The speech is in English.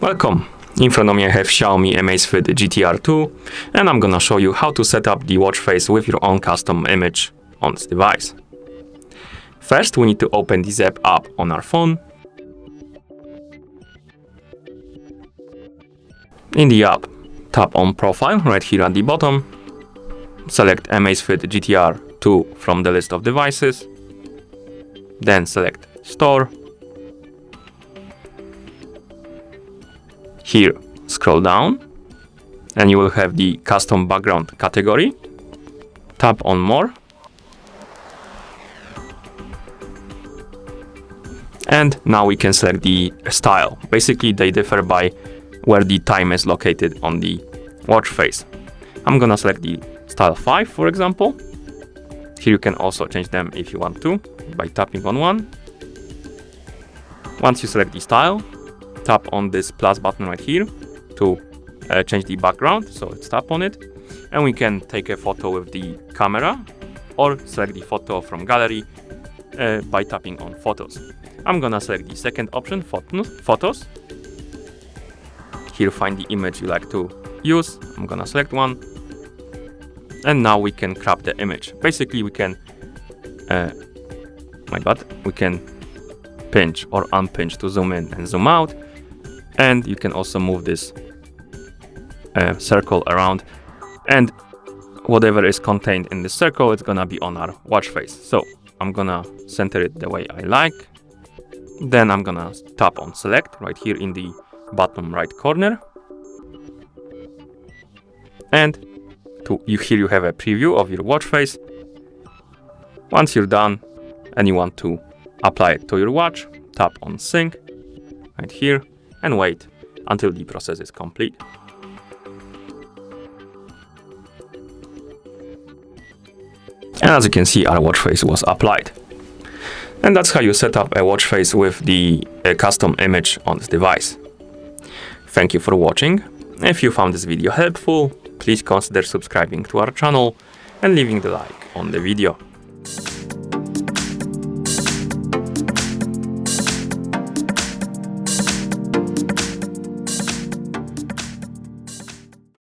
Welcome! In front of me I have Xiaomi Amazfit GTR 2, and I'm gonna show you how to set up the watch face with your own custom image on this device. First, we need to open the Zap app on our phone. In the app, tap on Profile right here at the bottom. Select Amazfit GTR 2 from the list of devices. Then select Store. Here, scroll down and you will have the custom background category. Tap on More. And now we can select the style. Basically, they differ by where the time is located on the watch face. I'm gonna select the style 5, for example. Here you can also change them if you want to by tapping on one. Once you select the style, tap on this plus button right here to change the background. So let's tap on it and we can take a photo with the camera or select the photo from gallery by tapping on Photos. I'm gonna select the second option, Photos. Here find the image you like to use. I'm gonna select one. And now we can crop the image. Basically we can, we can pinch or unpinch to zoom in and zoom out. And you can also move this circle around, and whatever is contained in the circle, it's gonna be on our watch face. So I'm gonna center it the way I like. Then I'm gonna tap on Select right here in the bottom right corner. And here you have a preview of your watch face. Once you're done and you want to apply it to your watch, tap on Sync right here and wait until the process is complete. And as you can see, our watch face was applied. And that's how you set up a watch face with the custom image on this device. Thank you for watching. If you found this video helpful, please consider subscribing to our channel and leaving the like on the video.